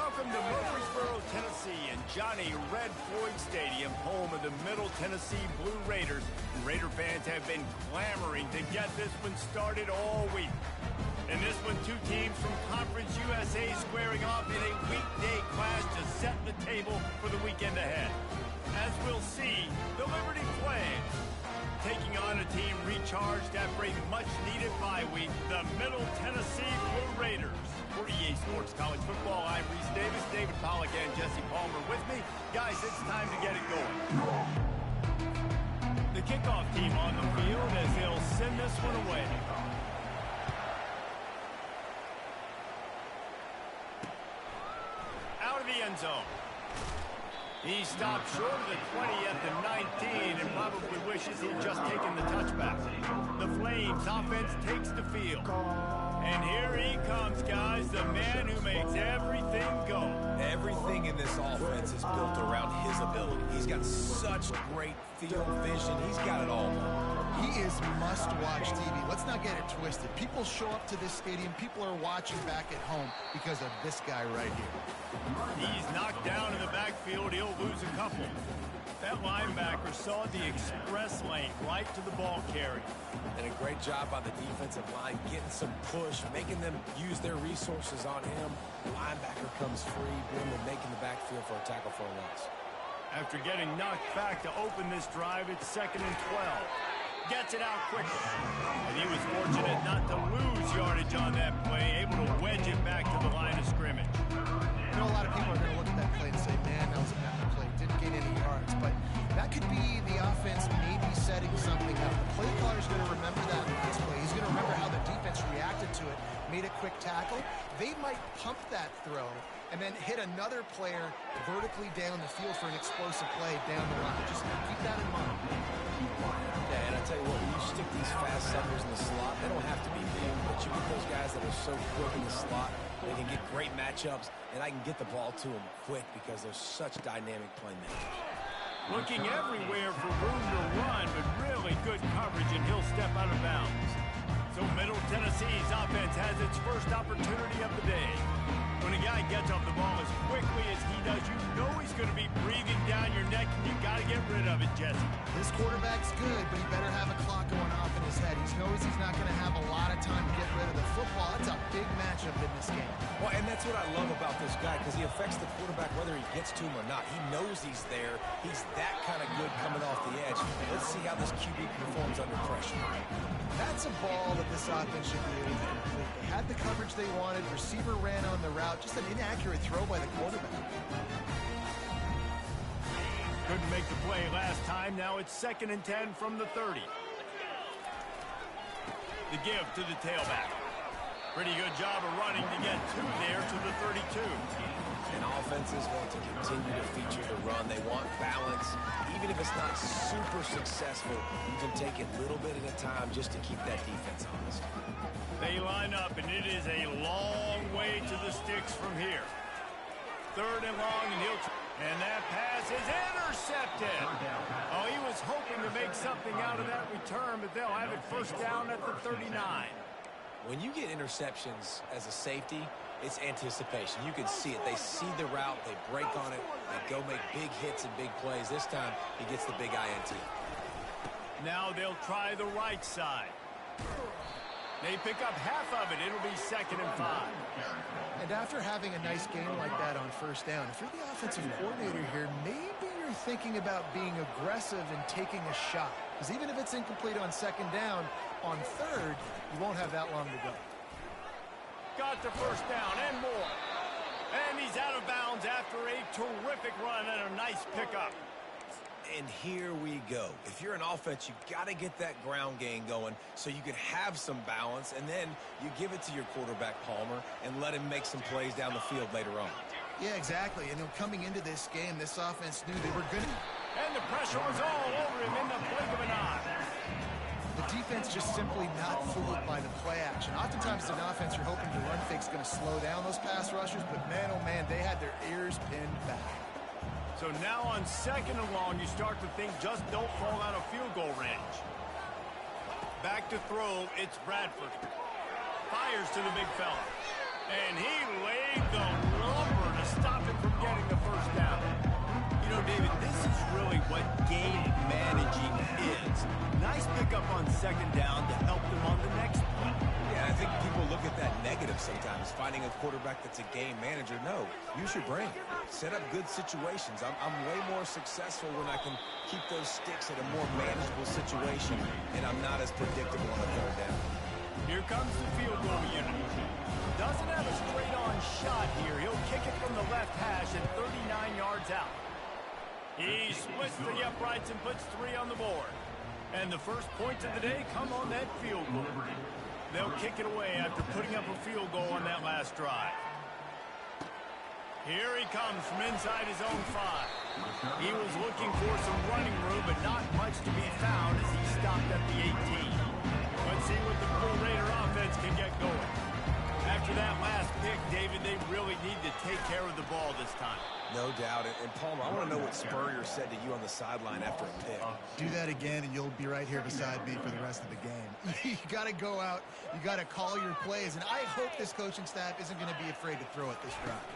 Welcome to Murfreesboro, Tennessee, and Johnny Red Floyd Stadium, home of the Middle Tennessee Blue Raiders. Raider fans have been clamoring to get this one started all week. In this one, two teams from Conference USA squaring off in a weekday clash to set the table for the weekend ahead. As we'll see, the Liberty Flames taking on a team recharged after a much-needed bye week, the Middle Tennessee Blue Raiders. For EA Sports College Football, I'm Reese Davis, David Pollack, and Jesse Palmer with me. Guys, it's time to get it going. The kickoff team on the field as they'll send this one away. Out of the end zone. He stopped short of the 20 at the 19 and probably wishes he'd just taken the touchback. The Flames offense takes the field. And here he comes, guys, the man who makes everything go. Everything in this offense is built around his ability. He's got such great field vision. He's got it all. He is must-watch TV. Let's not get it twisted. People show up to this stadium. People are watching back at home because of this guy right here. He's knocked down in the backfield. He'll lose a couple. That linebacker saw the express lane right to the ball carrier. And a great job by the defensive line, getting some push, making them use their resources on him. The linebacker comes free, boom, and making the backfield for a tackle for a loss. After getting knocked back to open this drive, it's 2nd and 12. Gets it out quickly. And he was fortunate not to lose yardage on that play, able to wedge it back to the line of scrimmage. You know, a lot of people are going to look at that play and say, man, that was a bad play. Didn't gain any yards. But that could be the offense maybe setting something up. The play caller's going to remember that last play. He's going to remember how the defense reacted to it, made a quick tackle. They might pump that throw and then hit another player vertically down the field for an explosive play down the line. Just keep that in mind. Yeah, and I tell you what, when you stick these fast suckers in the slot, they don't have to be big, but you get those guys that are so quick in the slot, they can get great matchups, and I can get the ball to them quick because they're such dynamic playmakers. Looking everywhere for room to run, but really good coverage, and he'll step out of bounds. So Middle Tennessee's offense has its first opportunity of the day. When a guy gets off the ball as quickly as he does, you know he's going to be breathing down your neck, and you got to get rid of it, Jesse. This quarterback's good, but he better have a clock going off in his head. He knows he's not going to have a lot of time to get rid of the football. That's a big matchup in this game. Well, and that's what I love about this guy, because he affects the quarterback whether he gets to him or not. He knows he's there. He's that kind of good coming off the edge. Let's see how this QB performs under pressure. That's a ball that this offense should be able to complete. They had the coverage they wanted. Receiver ran on the route. Just an inaccurate throw by the quarterback. Couldn't make the play last time. Now it's 2nd and 10 from the 30. The give to the tailback. Pretty good job of running to get there to the 32. And offenses want to continue to feature the run. They want balance. Even if it's not super successful, you can take it little bit at a time just to keep that defense honest. They line up, and it is a long way to the sticks from here. 3rd and long, and that pass is intercepted. Oh, he was hoping to make something out of that return, but they'll have it 1st down at the 39. When you get interceptions as a safety, it's anticipation. You can see it. They see the route. They break on it. They go make big hits and big plays. This time, he gets the big INT. Now they'll try the right side. They pick up half of it. It'll be 2nd and 5. And after having a nice game like that on 1st down, if you're the offensive coordinator here, maybe you're thinking about being aggressive and taking a shot. Because even if it's incomplete on 2nd down, on 3rd, you won't have that long to go. Got the 1st down and more. And he's out of bounds after a terrific run and a nice pickup. And here we go. If you're an offense, you've got to get that ground game going so you can have some balance, and then you give it to your quarterback, Palmer, and let him make some plays down the field later on. Yeah, exactly. And coming into this game, this offense knew they were good. And the pressure was all over him in the blink of an eye. The defense just simply not fooled by the play action. Oftentimes, as an offense, you're hoping your run fake's going to slow down those pass rushers, but man, oh man, they had their ears pinned back. So now on 2nd and long, you start to think just don't fall out of field goal range. Back to throw, it's Bradford. Fires to the big fella. And he laid the lumber to second down to help them on the next play. Yeah, I think people look at that negative sometimes, finding a quarterback that's a game manager. No, use your brain. Set up good situations. I'm way more successful when I can keep those sticks at a more manageable situation, and I'm not as predictable on a third down. Here comes the field goal unit. Doesn't have a straight-on shot here. He'll kick it from the left hash at 39 yards out. He splits the uprights and puts 3 on the board. And the first points of the day come on that field goal. They'll kick it away after putting up a field goal on that last drive. Here he comes from inside his own 5. He was looking for some running room, but not much to be found as he stopped at the 18. Let's see what the Blue Raider offense can get going. After that last pick, David, they really need to take care of the ball this time. No doubt. And Palmer, I want to know what Spurrier said to you on the sideline after a pick. Do that again, and you'll be right here beside me for the rest of the game. You got to go out. You got to call your plays, and I hope this coaching staff isn't going to be afraid to throw it this drive.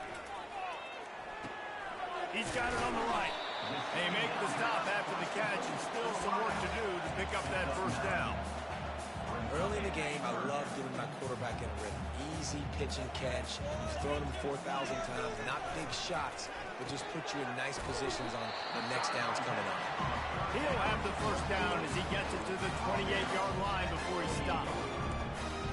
He's got it on the right. They make the stop after the catch, and still some work to do to pick up that first down. Early in the game, I love getting my quarterback in a rhythm. Easy pitch and catch. You've thrown them 4,000 times. Not big shots, but just put you in nice positions on the next downs coming up. He'll have the first down as he gets it to the 28-yard line before he stops.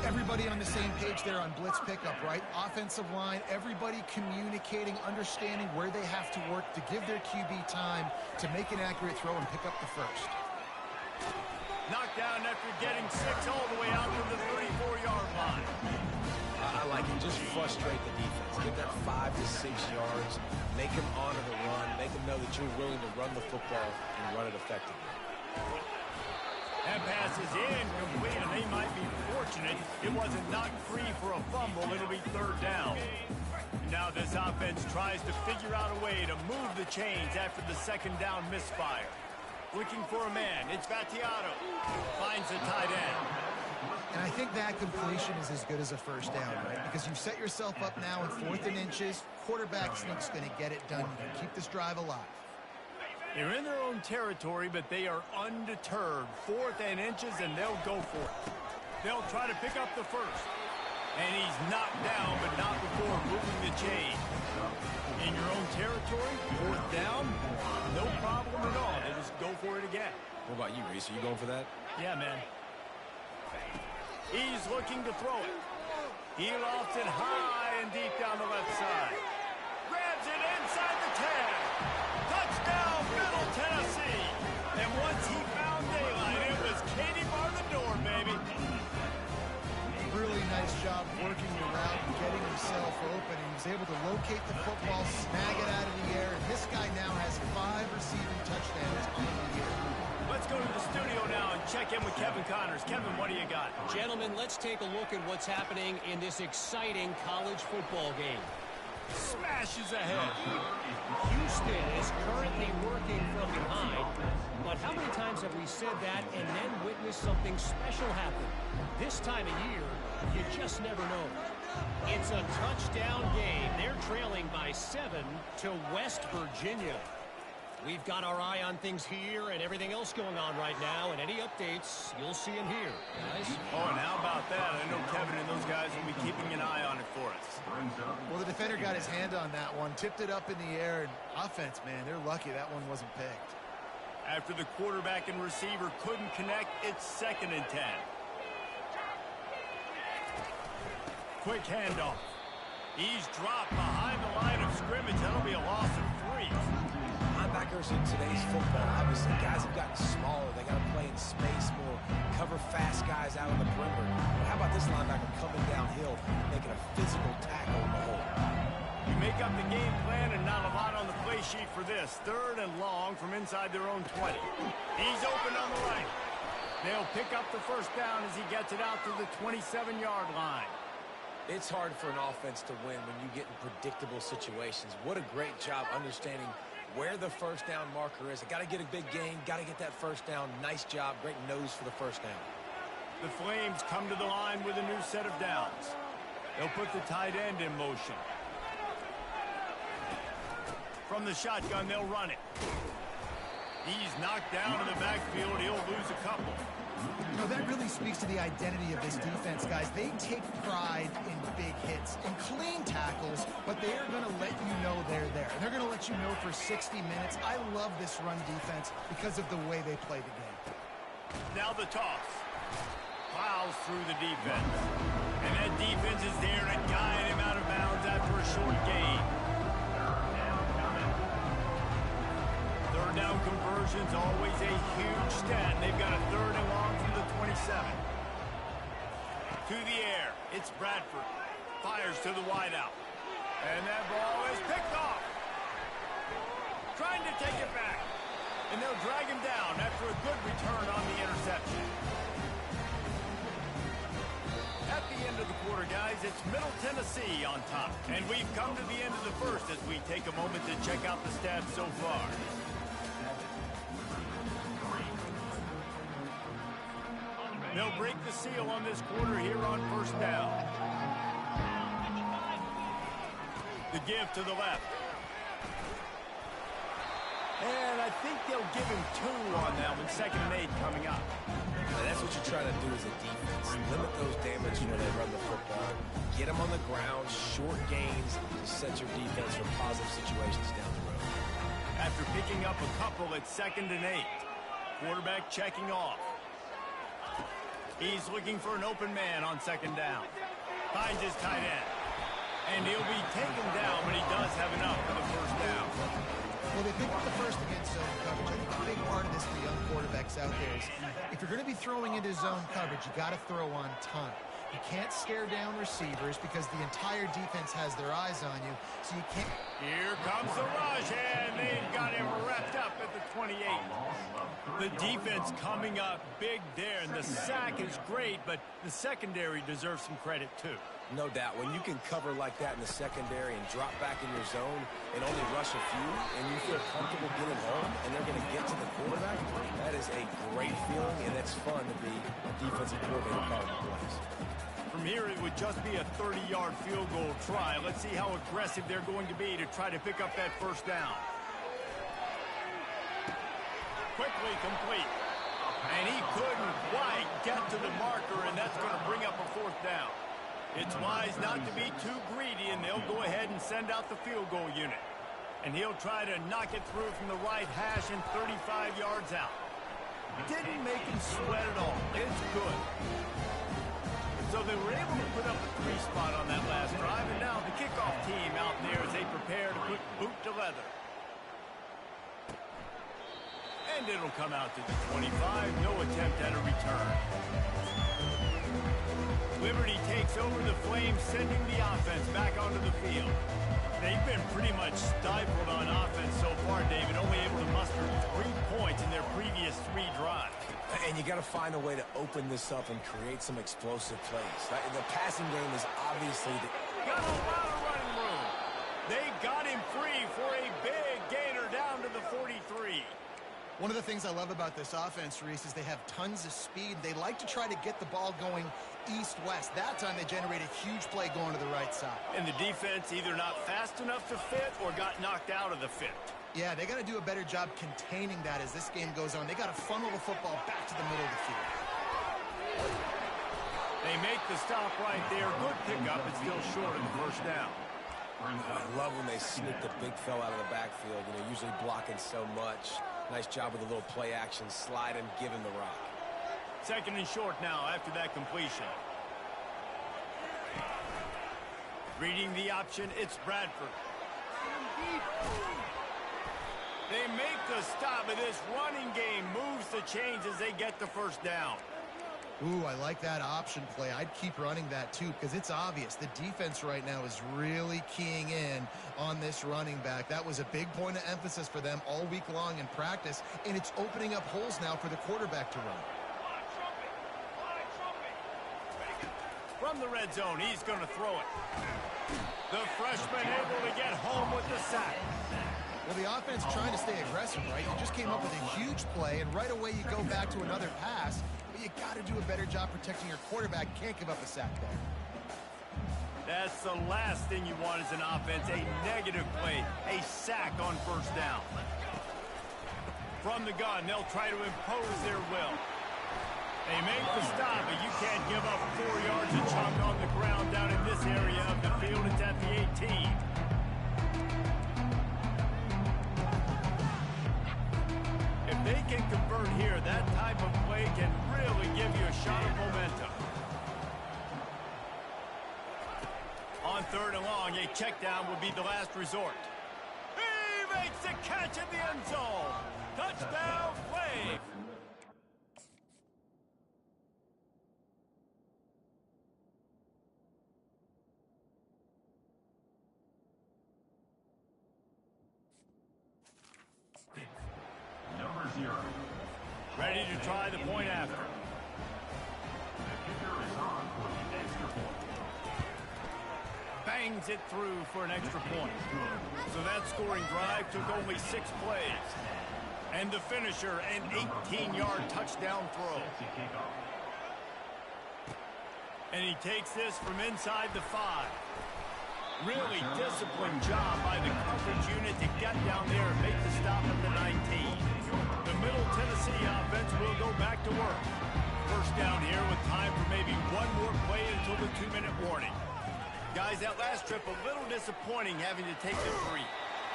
Everybody on the same page there on blitz pickup, right? Offensive line, everybody communicating, understanding where they have to work to give their QB time to make an accurate throw and pick up the first. Knocked down after getting 6 all the way out to the 34-yard line. I like it. Just frustrate the defense. Get that 5 to 6 yards. Make them honor the run. Make them know that you're willing to run the football and run it effectively. That pass is incomplete, and they might be fortunate it wasn't knocked free for a fumble. It'll be third down. Now this offense tries to figure out a way to move the chains after the second down misfire. Looking for a man. It's Vattiato. Finds the tight end. And I think that completion is as good as a first down, right? Because you've set yourself up now in 4th and inches. Quarterback sneak's going to get it done. You can keep this drive alive. They're in their own territory, but they are undeterred. 4th and inches, and they'll go for it. They'll try to pick up the first. And he's knocked down, but not before moving the chain. In your own territory, 4th down, no problem at all. They just go for it again. What about you, Reese? Are you going for that? Yeah, man. He's looking to throw it. He lofts it high and deep down the left side. Grabs it inside the 10. Touchdown, Middle Tennessee. And once he found daylight, it was Katie bar the door, baby. Really nice job working the route and getting himself open. He was able to locate the football, snag it out of the air, and this guy now has 5 receiving touchdowns on the year. Let's go to the studio now and check in with Kevin Connors. Kevin, what do you got? Gentlemen, let's take a look at what's happening in this exciting college football game. Smashes ahead. Houston is currently working from behind, but how many times have we said that and then witnessed something special happen? This time of year, you just never know. It's a touchdown game. They're trailing by 7 to West Virginia. We've got our eye on things here and everything else going on right now, and any updates, you'll see them here, guys. Oh, and how about that? I know Kevin and those guys will be keeping an eye on it for us. Well, the defender got his hand on that one, tipped it up in the air, and offense, man, they're lucky that one wasn't picked. After the quarterback and receiver couldn't connect, it's 2nd and 10. Quick handoff. He's dropped behind the line of scrimmage. That'll be a loss of 3. Linebackers in today's football, obviously, guys have gotten smaller. They got to play in space more, cover fast guys out on the perimeter. But how about this linebacker coming downhill, making a physical tackle in the hole? You make up the game plan and not a lot on the play sheet for this. 3rd and long from inside their own 20. He's open on the right. They'll pick up the first down as he gets it out to the 27-yard line. It's hard for an offense to win when you get in predictable situations. What a great job understanding where the first down marker is. I got to get a big gain, got to get that first down. Nice job, great nose for the first down. The Flames come to the line with a new set of downs. They'll put the tight end in motion. From the shotgun, they'll run it. He's knocked down in the backfield. He'll lose a couple. You know, that really speaks to the identity of this defense, guys. They take pride in big hits and clean tackles, but they are going to let you know they're there. And they're going to let you know for 60 minutes. I love this run defense because of the way they play the game. Now the toss. Plows through the defense. And that defense is there to guide him out of bounds after a short gain. Third down conversion's always a huge stat. They've got a 3rd and long from the 27. To the air. It's Bradford. Fires to the wideout. And that ball is picked off. Trying to take it back. And they'll drag him down after a good return on the interception. At the end of the quarter, guys, it's Middle Tennessee on top. And we've come to the end of the first as we take a moment to check out the stats so far. They'll break the seal on this quarter here on 1st down. The give to the left. And I think they'll give him 2 on that one. 2nd and 8 coming up. And that's what you try to do as a defense. Limit those damage when they run the football. Get them on the ground, short gains to set your defense for positive situations down the road. After picking up a couple at 2nd and 8. Quarterback checking off. He's looking for an open man on 2nd down. Finds his tight end. And he'll be taken down, but he does have enough for the 1st down. Well, they picked up the first against zone coverage. I think a big part of this for young quarterbacks out there is if you're going to be throwing into zone coverage, you got to throw on time. You can't stare down receivers because the entire defense has their eyes on you, so you can't. Here comes the rush, and they've got him wrapped up at the 28. The defense coming up big there, and the sack is great, but the secondary deserves some credit, too. No doubt. When you can cover like that in the secondary and drop back in your zone and only rush a few, and you feel comfortable getting home, and they're going to get to the quarterback, that is a great feeling, and it's fun to be a defensive coordinator calling the plays. From here, it would just be a 30-yard field goal try. Let's see how aggressive they're going to be to try to pick up that 1st down. Quickly complete. And he couldn't quite get to the marker, and that's going to bring up a 4th down. It's wise not to be too greedy, and they'll go ahead and send out the field goal unit. And he'll try to knock it through from the right hash and 35 yards out. Didn't make him sweat at all. It's good. So they were able to put up a 3 spot on that last drive, and now the kickoff team out there as they prepare to put boot to leather. And it'll come out to the 25. No attempt at a return. Liberty takes over the Flames, sending the offense back onto the field. They've been pretty much stifled on offense so far, David, only able to muster 3 points in their previous 3 drives. And you got to find a way to open this up and create some explosive plays. The passing game is obviously got a lot of running room. They got him free for a big gainer down to the 43. One of the things I love about this offense, Reese, is they have tons of speed. They like to try to get the ball going east-west. That time they generate a huge play going to the right side. And the defense either not fast enough to fit or got knocked out of the fit. Yeah, they got to do a better job containing that as this game goes on. They got to funnel the football back to the middle of the field. They make the stop right there. Good pickup. It's still short of the 1st down. I love when they sneak the big fella out of the backfield. You know, usually blocking so much. Nice job with a little play action, slide and give him the rock. 2nd and short now after that completion. Reading the option, it's Bradford. They make the stop, and this running game moves the chains as they get the 1st down. Ooh, I like that option play. I'd keep running that too because it's obvious the defense right now is really keying in on this running back. That was a big point of emphasis for them all week long in practice, and it's opening up holes now for the quarterback to run. From the red zone, he's going to throw it. The freshman able to get home with the sack. Well, the offense trying to stay aggressive, right? You just came up with a huge play, and right away you go back to another pass. But you got to do a better job protecting your quarterback. Can't give up a sack there. That's the last thing you want as an offense, a negative play, a sack on 1st down. From the gun, they'll try to impose their will. They make the stop, but you can't give up 4 yards a chunk on the ground down in this area of the field. It's at the 18. If they can convert here, that type of play can really give you a shot of momentum. On 3rd and long, a check down will be the last resort. He makes the catch in the end zone. Touchdown, Flame. Number 0. Ready to try the point after. The kicker is on for the extra point. Bangs it through for an extra point. So that scoring drive took only 6 plays. And the finisher, an 18-yard touchdown throw. And he takes this from inside the 5. Really disciplined job by the coverage unit to get down there and make the stop at the 19. The Middle Tennessee offense will go back to work. First down here with time for maybe one more play until the 2-minute warning. Guys, that last trip a little disappointing having to take the 3.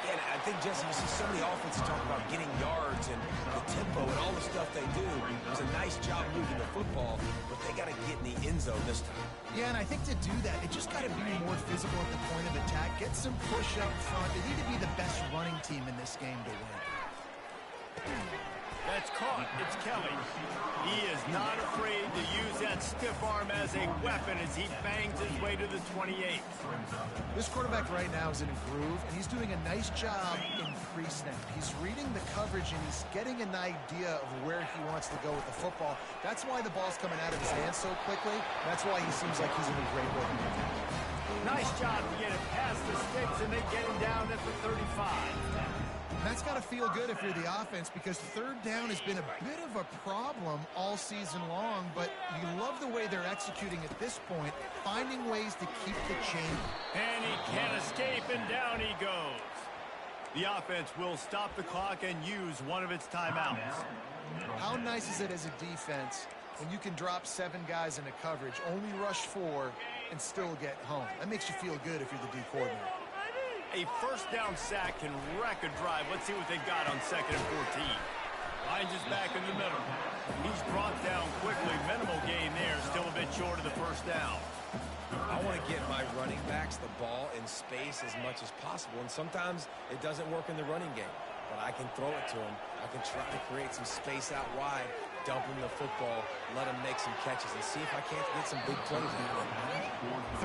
Yeah, and I think, Jesse, you see so many offenses talk about getting yards and the tempo and all the stuff they do. It was a nice job moving the football, but they got to get in the end zone this time. Yeah, and I think to do that, they just got to be more physical at the point of attack, get some push up front. They need to be the best running team in this game to win. That's caught. It's Kelly. He is not afraid to use that stiff arm as a weapon as he bangs his way to the 28. This quarterback right now is in a groove, and he's doing a nice job in pre-snap. He's reading the coverage, and he's getting an idea of where he wants to go with the football. That's why the ball's coming out of his hands so quickly. That's why he seems like he's in a great way. Nice job to get it past the sticks, and they get him down at the 35. And that's got to feel good if you're the offense, because 3rd down has been a bit of a problem all season long, but you love the way they're executing at this point, finding ways to keep the chain. And he can't escape, and down he goes. The offense will stop the clock and use one of its timeouts. How nice is it as a defense when you can drop 7 guys into coverage, only rush 4, and still get home? That makes you feel good if you're the D coordinator. A first down sack can wreck a drive. Let's see what they've got on 2nd and 14. Finds his back in the middle. He's brought down quickly. Minimal gain there. Still a bit short of the first down. I want to get my running backs the ball in space as much as possible, and sometimes it doesn't work in the running game. But I can throw it to them. I can try to create some space out wide, dump him the football, let him make some catches, and see if I can't get some big plays out of him.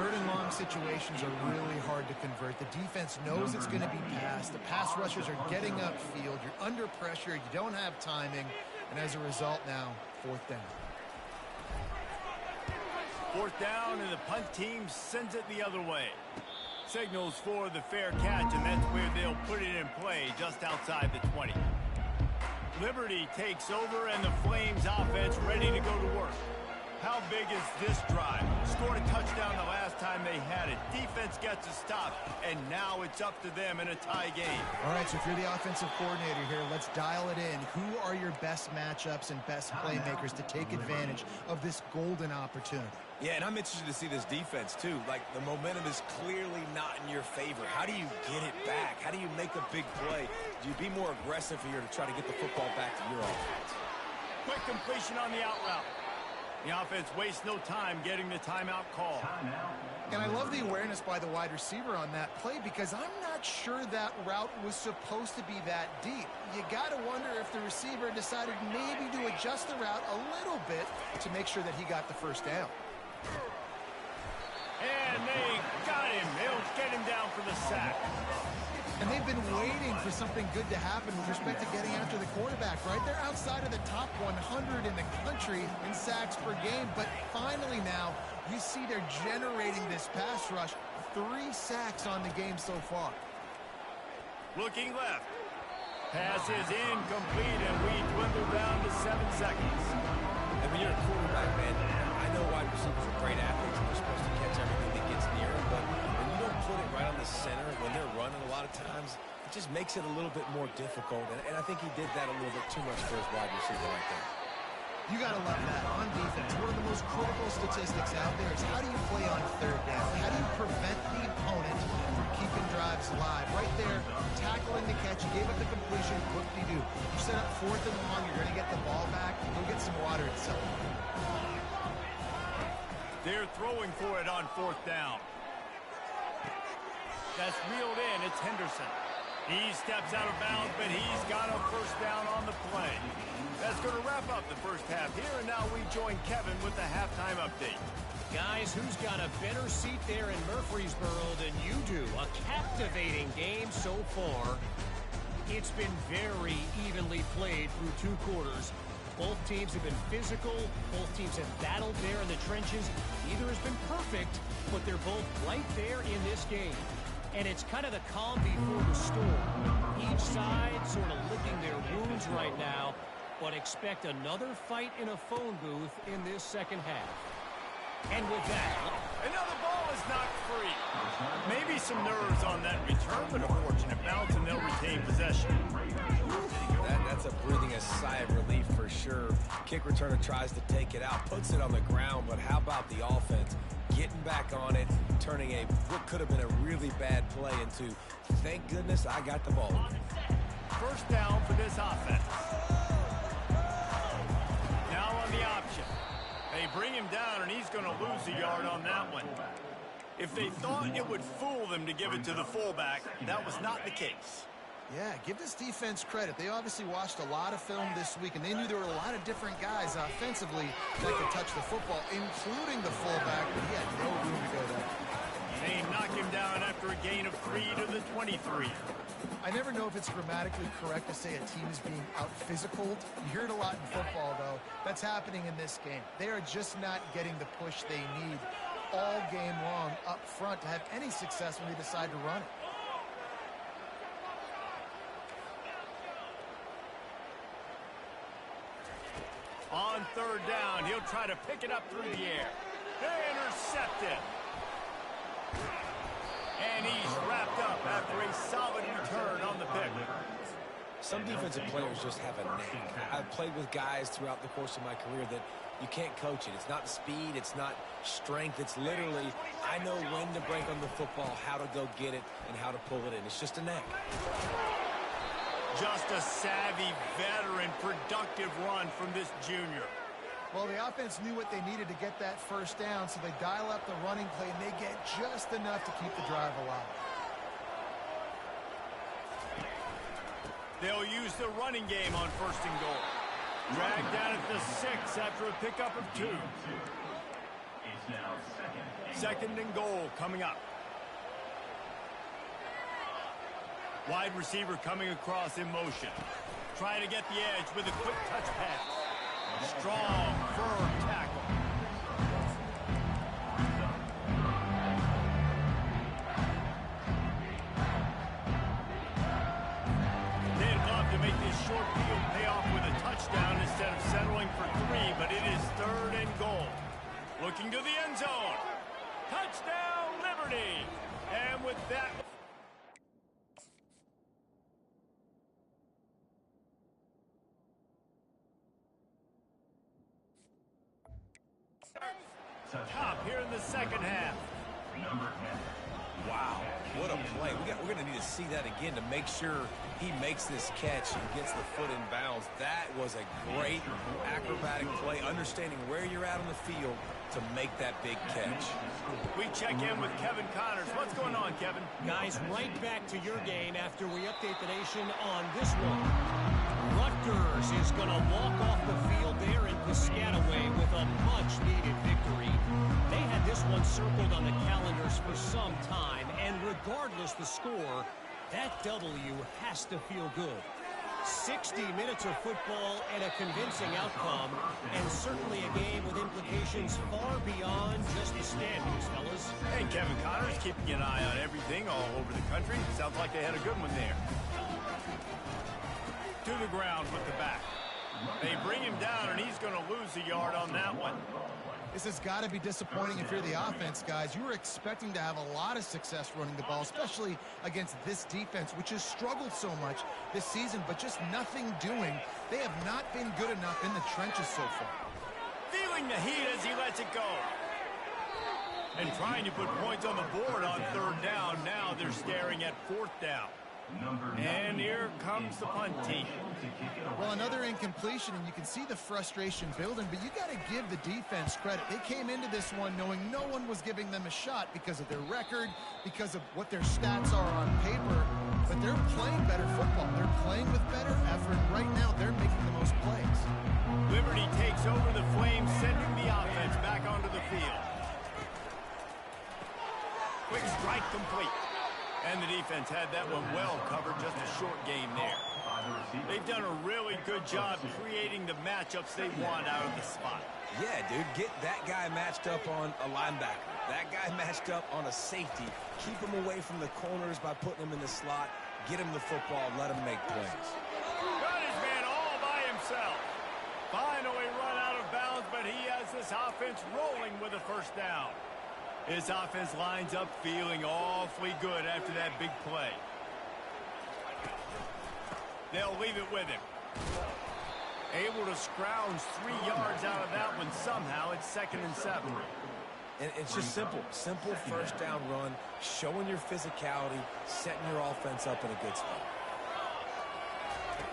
3rd and long situations are really hard to convert. The defense knows it's going to be passed. The pass rushers are getting upfield. You're under pressure. You don't have timing. And as a result now, 4th down. 4th down, and the punt team sends it the other way. Signals for the fair catch, and that's where they'll put it in play, just outside the 20. Liberty takes over, and the Flames offense ready to go to work. How big is this drive? Scored a touchdown the last time they had it. Defense gets a stop, and now it's up to them in a tie game. All right, so if you're the offensive coordinator here, let's dial it in. Who are your best matchups and best playmakers to take advantage of this golden opportunity? Yeah, and I'm interested to see this defense, too. Like, the momentum is clearly not in your favor. How do you get it back? How do you make a big play? Do you be more aggressive here to try to get the football back to your offense? Quick completion on the out route. The offense wastes no time getting the timeout call. And I love the awareness by the wide receiver on that play, because I'm not sure that route was supposed to be that deep. You got to wonder if the receiver decided maybe to adjust the route a little bit to make sure that he got the first down. And they got him. They'll get him down for the sack. And they've been waiting for something good to happen with respect to getting after the quarterback, right? They're outside of the top 100 in the country in sacks per game, but finally now you see they're generating this pass rush. 3 sacks on the game so far. Looking left. Pass is incomplete, and we dwindle down to 7 seconds. And when you're a quarterback, man, I know wide receivers are great athletes and they're supposed to catch everything that gets near them, but when you don't put it right on the center, when they're running a lot of times, it just makes it a little bit more difficult. And I think he did that a little bit too much for his wide receiver right there. You got to love that on defense. One of the most critical statistics out there is how do you play on third down? How do you prevent the opponent from keeping drives alive? Right there, tackling the catch, you gave up the completion, whoop-de-doo. You set up 4th and long, you're going to get the ball back, go get some water and celebrate. They're throwing for it on 4th down. That's reeled in. It's Henderson. He steps out of bounds, but he's got a first down on the play. That's going to wrap up the first half here, and now we join Kevin with the halftime update. Guys, who's got a better seat there in Murfreesboro than you do? A captivating game so far. It's been very evenly played through 2 quarters. Both teams have been physical. Both teams have battled there in the trenches. Neither has been perfect, but they're both right there in this game. And it's kind of the calm before the storm. Each side sort of licking their wounds right now, but expect another fight in a phone booth in this second half. And with that, another ball is not free. Maybe some nerves on that return, but a fortunate bounce, and they'll retain possession. That's a breathing a sigh of relief for sure. Kick returner tries to take it out, puts it on the ground, but how about the offense? Getting back on it, turning what could have been a really bad play into, thank goodness I got the ball. First down for this offense. Now on the option. They bring him down, and he's going to lose a yard on that one. If they thought it would fool them to give it to the fullback, that was not the case. Yeah, give this defense credit. They obviously watched a lot of film this week, and they knew there were a lot of different guys offensively that could touch the football, including the fullback, but he had no room to go there. They knock him down after a gain of 3 to the 23. I never know if it's grammatically correct to say a team is being out-physicaled. You hear it a lot in football, though. That's happening in this game. They are just not getting the push they need all game long up front to have any success when they decide to run it. On 3rd down, he'll try to pick it up through the air. They intercept it. And he's wrapped up after a solid return on the pick. Some defensive players just have a knack. I've played with guys throughout the course of my career that you can't coach it. It's not speed, it's not strength. It's literally, I know when to break on the football, how to go get it, and how to pull it in. It's just a knack. Just a savvy, veteran, productive run from this junior. Well, the offense knew what they needed to get that first down, so they dial up the running play, and they get just enough to keep the drive alive. They'll use the running game on 1st and goal. Dragged down at the 6 after a pickup of 2. It's now 2nd and goal coming up. Wide receiver coming across in motion. Trying to get the edge with a quick touch pass. Strong, firm tackle. They'd love to make this short field pay off with a touchdown instead of settling for 3, but it is 3rd and goal. Looking to the end zone. Touchdown, Liberty! And with that... top here in the second half. Wow, what a play. We're going to need to see that again to make sure he makes this catch and gets the foot in bounds. That was a great acrobatic play, understanding where you're at on the field to make that big catch. We check in with Kevin Connors. What's going on, Kevin? guys, right back to your game after we update the nation on this one. Rutgers is going to walk off the field there in Piscataway with a much-needed victory. They had this one circled on the calendars for some time, and regardless the score, that W has to feel good. 60 minutes of football and a convincing outcome, and certainly a game with implications far beyond just the standings, fellas. Hey, Kevin Connors keeping an eye on everything all over the country. Sounds like they had a good one there. To the ground with the back. They bring him down, and he's going to lose a yard on that one. This has got to be disappointing if you're the offense, guys. You were expecting to have a lot of success running the ball, especially against this defense, which has struggled so much this season, but just nothing doing. They have not been good enough in the trenches so far. Feeling the heat as he lets it go. And trying to put points on the board on third down. Now they're staring at fourth down. And here comes the punt team. Well, another incompletion, and you can see the frustration building, but you got to give the defense credit. They came into this one knowing no one was giving them a shot because of their record, because of what their stats are on paper, but they're playing better football. They're playing with better effort. Right now, they're making the most plays. Liberty takes over the Flames, sending the offense back onto the field. Quick strike complete. And the defense had that one well covered, just a short game there. They've done a really good job creating the matchups they want out of the spot. Yeah, dude, get that guy matched up on a linebacker. That guy matched up on a safety. Keep him away from the corners by putting him in the slot. Get him the football, let him make plays. Got his man all by himself. Finally run out of bounds, but he has this offense rolling with a first down. His offense lines up feeling awfully good after that big play. They'll leave it with him. Able to scrounge 3 yards out of that one somehow. It's 2nd and 7. And it's just simple. Simple first down run, showing your physicality, setting your offense up in a good spot.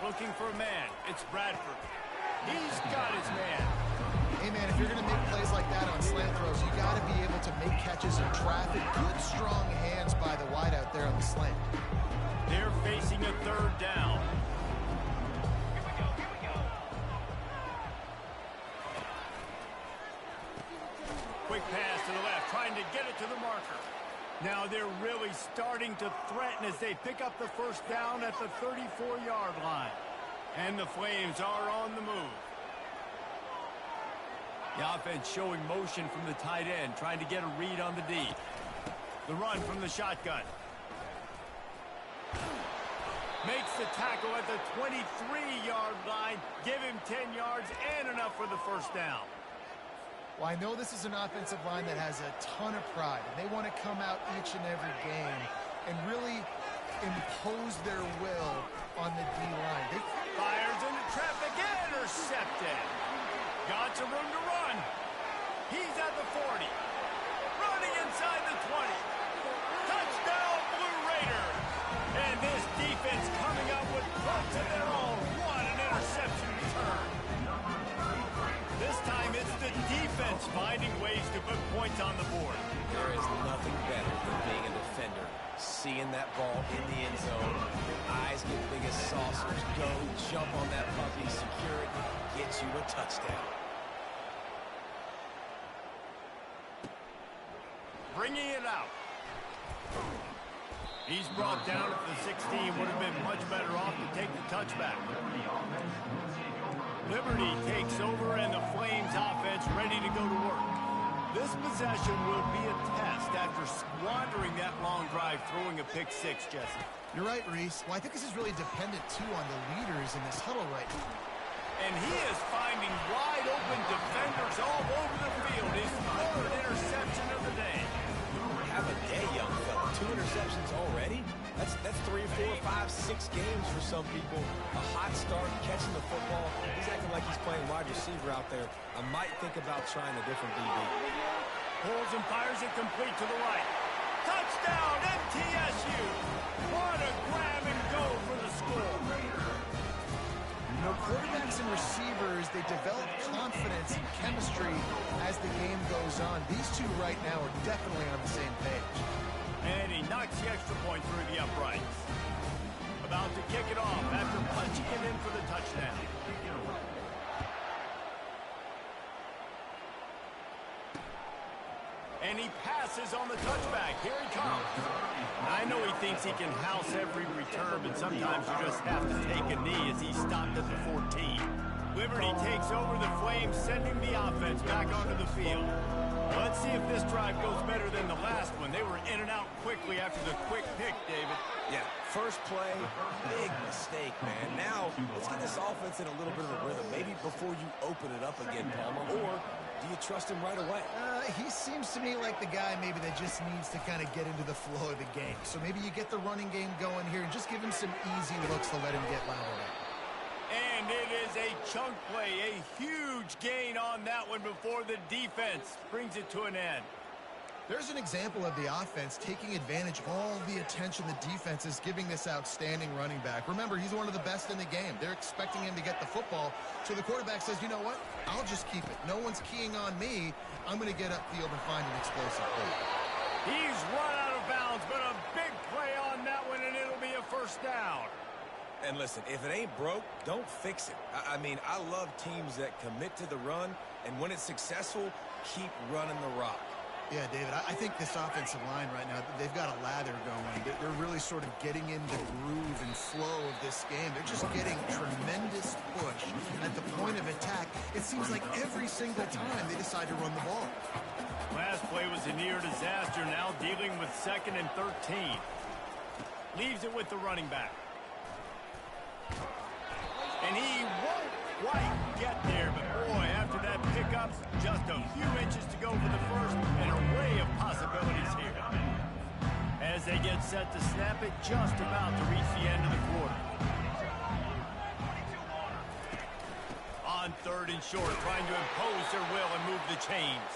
Looking for a man. It's Bradford. He's got his man. Hey, man, if you're going to make plays like that on slant throws, you got to be able to make catches in traffic. Good, strong hands by the wideout there on the slant. They're facing a third down. Here we go. Quick pass to the left, trying to get it to the marker. Now they're really starting to threaten as they pick up the first down at the 34-yard line. And the Flames are on the move. The offense showing motion from the tight end, trying to get a read on the D. The run from the shotgun. Makes the tackle at the 23-yard line. Give him 10 yards and enough for the first down. Well, I know this is an offensive line that has a ton of pride, and they want to come out each and every game and really impose their will on the D-line. They fires into traffic, intercepted. Got some room to run. He's at the 40. Running inside the 20. Touchdown, Blue Raiders. And this defense coming up with punts of their own. What an interception return. This time it's the defense finding ways to put points on the board. There is nothing better than being a defender. Seeing that ball in the end zone. Your eyes get big as saucers. Go, jump on that puppy, secure it, get you a touchdown. Bringing it out. He's brought down at the 16. Would have been much better off to take the touchback. Liberty takes over and the Flames offense ready to go to work. This possession will be a test after squandering that long drive, throwing a pick six, Jesse. You're right, Reese. Well, I think this is really dependent, too, on the leaders in this huddle right now. And he is finding wide open defenders all over the field. His 3rd interception of the day. Have a day, young fella. 2 interceptions already? That's 3, 4, 5, 6 games for some people. A hot start, catching the football. He's acting like he's playing wide receiver out there. I might think about trying a different DB. Pulls and fires it complete to the right. Touchdown, MTSU. What a grab and go for the score. You know, quarterbacks and receivers, they develop confidence and chemistry as the game goes on. These two right now are definitely on the same page. And he knocks the extra point through the uprights. About to kick it off after punching it in for the touchdown. And he passes on the touchback. Here he comes. I know he thinks he can house every return, but sometimes you just have to take a knee as he stopped at the 14. Liberty takes over the Flames, sending the offense back onto the field. Let's see if this drive goes better than the last one. They were in and out quickly after the quick pick, David. Yeah, first play, big mistake, man. Now, let's get this offense in a little bit of a rhythm. Maybe before you open it up again, Palmer, or do you trust him right away? He seems to me like the guy maybe that just needs to kind of get into the flow of the game. So maybe you get the running game going here and just give him some easy looks to let him get lateral. And it is a chunk play, a huge gain on that one before the defense brings it to an end. There's an example of the offense taking advantage of all the attention the defense is giving this outstanding running back. Remember, he's one of the best in the game. They're expecting him to get the football, so the quarterback says, you know what, I'll just keep it. No one's keying on me. I'm going to get upfield and find an explosive play. He's run out of bounds, but a big play on that one, and it'll be a first down. And listen, if it ain't broke, don't fix it. I mean, I love teams that commit to the run, and when it's successful, keep running the rock. Yeah, David, I think this offensive line right now, they've got a lather going. They're really sort of getting in the groove and flow of this game. They're just getting tremendous push at the point of attack. It seems like every single time they decide to run the ball. Last play was a near disaster, now dealing with 2nd and 13. Leaves it with the running back. And he won't quite get there, but boy, after that pickup, just a few inches to go for the first, an array of possibilities here. As they get set to snap it, just about to reach the end of the quarter. On 3rd and short, trying to impose their will and move the chains.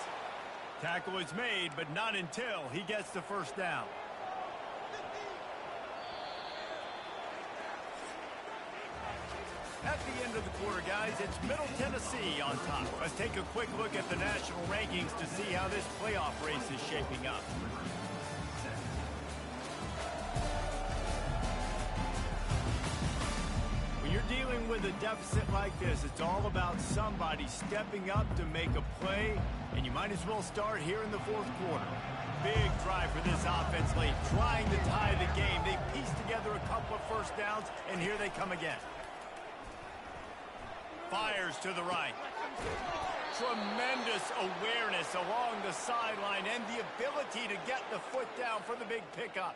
Tackle is made, but not until he gets the first down. At the end of the quarter, guys, it's Middle Tennessee on top. Let's take a quick look at the national rankings to see how this playoff race is shaping up. When you're dealing with a deficit like this, it's all about somebody stepping up to make a play, and you might as well start here in the 4th quarter. Big drive for this offense late, trying to tie the game. They pieced together a couple of first downs, and here they come again. Fires to the right. Tremendous awareness along the sideline and the ability to get the foot down for the big pickup.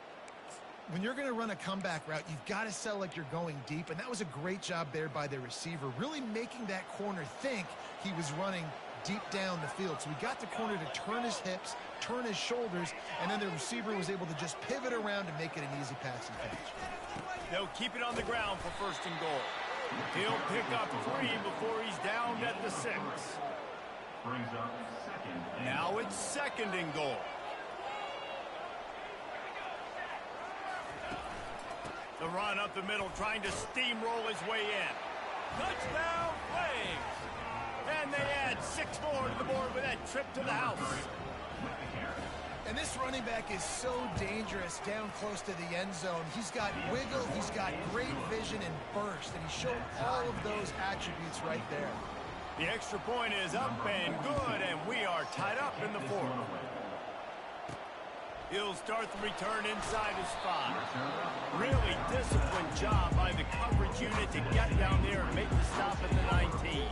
When you're going to run a comeback route, you've got to sell like you're going deep, and that was a great job there by the receiver, really making that corner think he was running deep down the field. So he got the corner to turn his hips, turn his shoulders, and then the receiver was able to just pivot around and make it an easy passing catch. They'll keep it on the ground for 1st and goal. He'll pick up 3 before he's down at the 6. Brings up 2nd. Now it's 2nd and goal. The run up the middle, trying to steamroll his way in. Touchdown, Flames! And they add 6 more to the board with that trip to the house. And this running back is so dangerous down close to the end zone. He's got wiggle, he's got great vision and burst, and he showed all of those attributes right there. The extra point is up and good, and we are tied up in the 4th. He'll start the return inside his 5. Really disciplined job by the coverage unit to get down there and make the stop at the 19.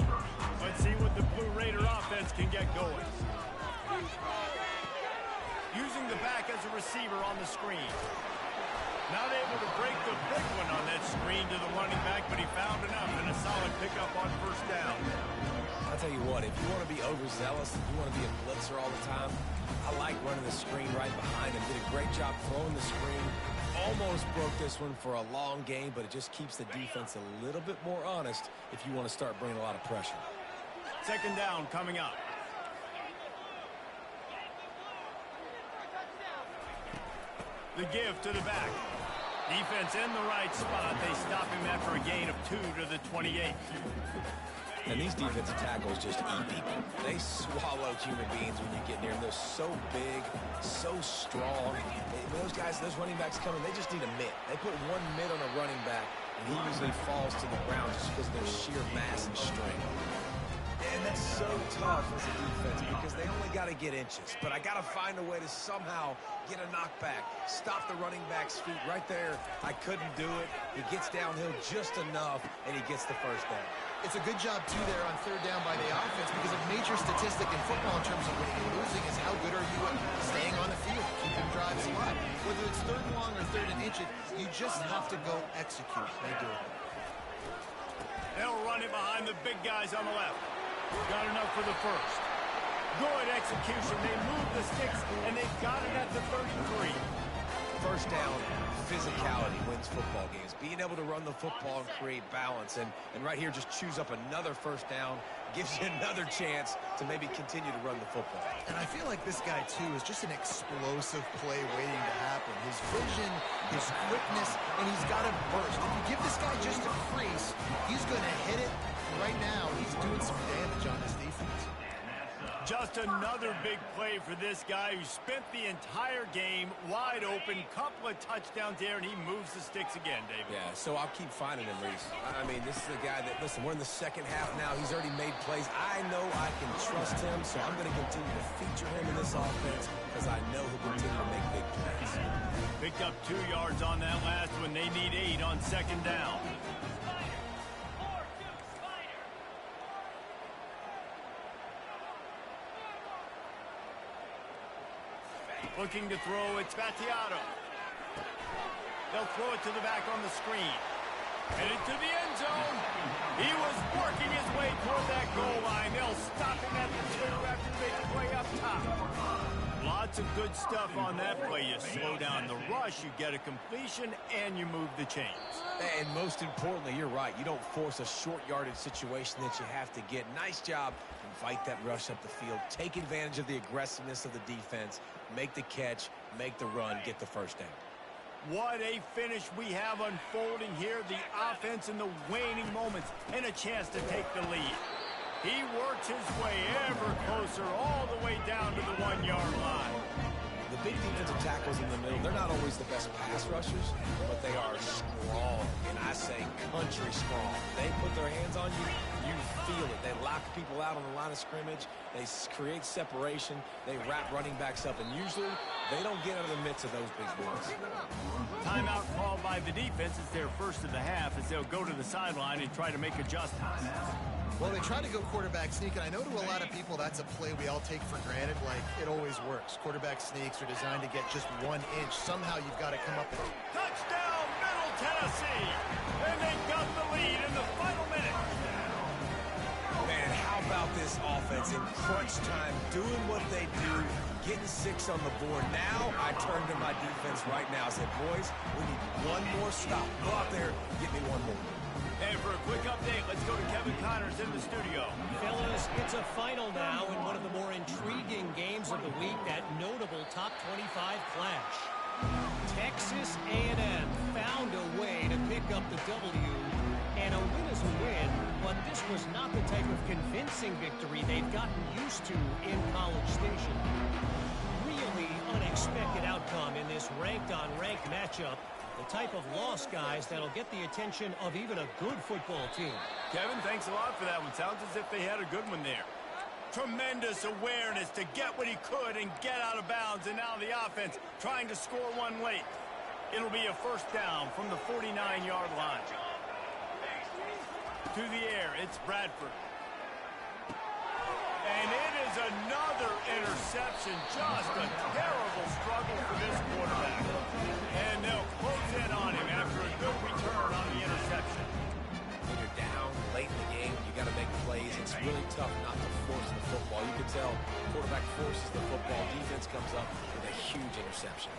Let's see what the Blue Raider offense can get going. Using the back as a receiver on the screen. Not able to break the big one on that screen to the running back, but he found enough and a solid pickup on 1st down. I'll tell you what, if you want to be overzealous, if you want to be a blitzer all the time, I like running the screen right behind him. Did a great job throwing the screen. Almost broke this one for a long game, but it just keeps the defense a little bit more honest if you want to start bringing a lot of pressure. 2nd down coming up. The give to the back. Defense in the right spot. They stop him after a gain of 2 to the 28. And these defensive tackles just eat people. They swallow human beings when you get near them. They're so big, so strong. Those guys, those running backs coming, they just need a mitt. They put 1 mitt on a running back, and he usually falls to the ground just because of their sheer mass and strength. And that's so tough as a defense because they only got to get inches. But I got to find a way to somehow get a knockback, stop the running back's feet right there. I couldn't do it. He gets downhill just enough, and he gets the first down. It's a good job, too, there on third down by the offense, because a major statistic in football in terms of winning and losing is how good are you at staying on the field, keeping drives alive. Whether it's third and long or third and inches, you just have to go execute. They do it. They'll run it behind the big guys on the left. Got enough for the first. Good execution. They move the sticks, and they've got it at the 33. First down, physicality wins football games. Being able to run the football and create balance. And right here, just choose up another first down. Gives you another chance to maybe continue to run the football. And I feel like this guy, too, is just an explosive play waiting to happen. His vision, his quickness, and he's got a burst. If you give this guy just a crease, he's going to hit it. Right now, he's doing some damage on this defense. Just another big play for this guy who spent the entire game wide open. Couple of touchdowns there, and he moves the sticks again, David. Yeah, so I'll keep finding him, Reese. I mean, this is a guy that, listen, we're in the second half now. He's already made plays. I know I can trust him, so I'm going to continue to feature him in this offense because I know he'll continue to make big plays. Picked up 2 yards on that last one. They need 8 on second down. Looking to throw, it's Battiato. They'll throw it to the back on the screen. Headed to the end zone. He was working his way toward that goal line. They'll stop him at the 2 after the big play up top. Lots of good stuff on that play. You slow down the rush, you get a completion, and you move the chains. And most importantly, you're right. You don't force a short yardage situation that you have to get. Nice job. Invite that rush up the field. Take advantage of the aggressiveness of the defense. Make the catch. Make the run. Get the first down. What a finish we have unfolding here. The offense in the waning moments and a chance to take the lead. He works his way ever closer all the way down to the 1-yard line. The big defensive tackles in the middle, they're not always the best pass rushers, but they are strong, and I say country strong. They put their hands on you, you feel it. They lock people out on the line of scrimmage. They create separation. They wrap running backs up, and usually they don't get out of the midst of those big boys. Timeout called by the defense. It's their first of the half as they'll go to the sideline and try to make adjustments. Well, they try to go quarterback sneak, and I know to a lot of people that's a play we all take for granted, like it always works. Quarterback sneaks are designed to get just 1 inch. Somehow you've got to come up with it. Touchdown, Middle Tennessee! And they got the lead in the final minute. Man, how about this offense in crunch time, doing what they do, getting 6 on the board. Now I turn to my defense right now. I said, boys, we need one more stop. Go out there, get me one more. And for a quick update, let's go to Kevin Connors in the studio. Fellas, it's a final now in one of the more intriguing games of the week, that notable top 25 clash. Texas A&M found a way to pick up the W, and a win is a win, but this was not the type of convincing victory they've gotten used to in College Station. Really unexpected outcome in this ranked-on-ranked matchup. The type of loss, guys, that'll get the attention of even a good football team. Kevin, thanks a lot for that one. Sounds as if they had a good one there. Tremendous awareness to get what he could and get out of bounds, and now the offense trying to score one late. It'll be a first down from the 49-yard line. To the air, it's Bradford. And it is another interception. Just a terrible struggle for this quarterback. And they'll close in on him after a good return on the interception. When you're down late in the game, you got to make plays. It's really tough not to force the football. You can tell quarterback forces the football. Defense comes up with a huge interception.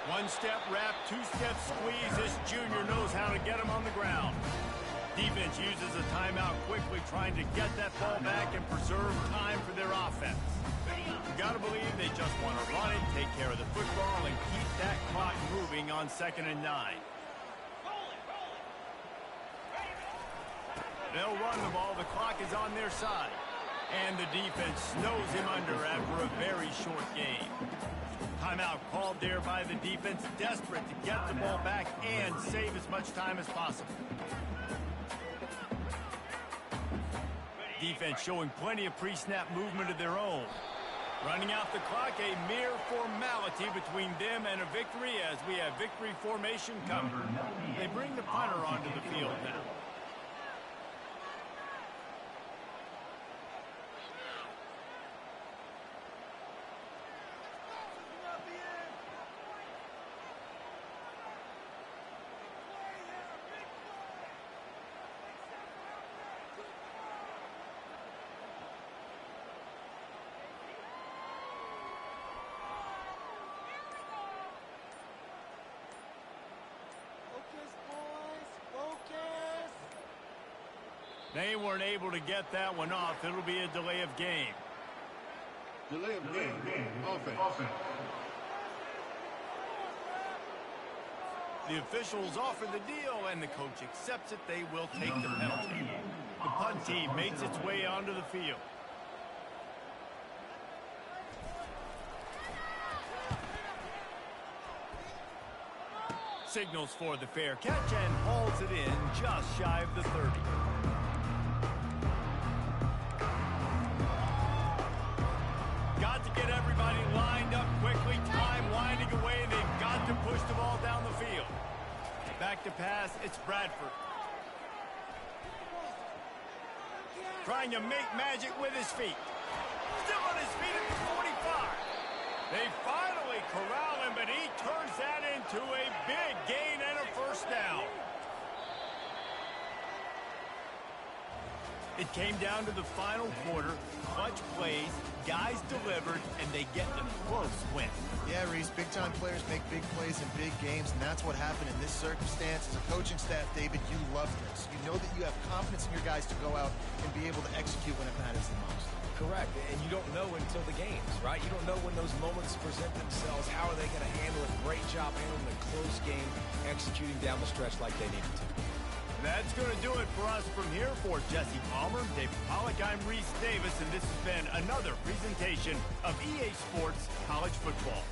1-step wrap, 2-step squeeze. This junior knows how to get him on the ground. Defense uses a timeout quickly, trying to get that ball back and preserve time for their offense. You got to believe they just want to run it, take care of the football, and keep that clock moving on 2nd and 9. They'll run the ball. The clock is on their side. And the defense snows him under after a very short game. Timeout called there by the defense, desperate to get the ball back and save as much time as possible. Defense showing plenty of pre-snap movement of their own. Running out the clock, a mere formality between them and a victory as we have victory formation coming. They bring the punter onto the field now. They weren't able to get that one off. It'll be a delay of game. Delay of game. Offense. The officials offer the deal, and the coach accepts it. They will take the penalty. The punt team makes its way onto the field. Signals for the fair catch and hauls it in just shy of the 30. Got to get everybody lined up quickly. Time winding away. They've got to push the ball down the field. Back to pass. It's Bradford. Trying to make magic with his feet. Still on his feet at the 45. They finally corral him, but he turns that into a big gain and a first down. It came down to the final quarter. Clutch plays, guys delivered, and they get the close win. Yeah, Reese, big-time players make big plays in big games, and that's what happened in this circumstance. As a coaching staff, David, you love this. You know that you have confidence in your guys to go out and be able to execute when it matters the most. Correct, and you don't know until the games, right? You don't know when those moments present themselves. How are they going to handle it? Great job handling a close game, executing down the stretch like they needed to. That's going to do it for us from here. For Jesse Palmer, David Pollack, I'm Reese Davis, and this has been another presentation of EA Sports College Football.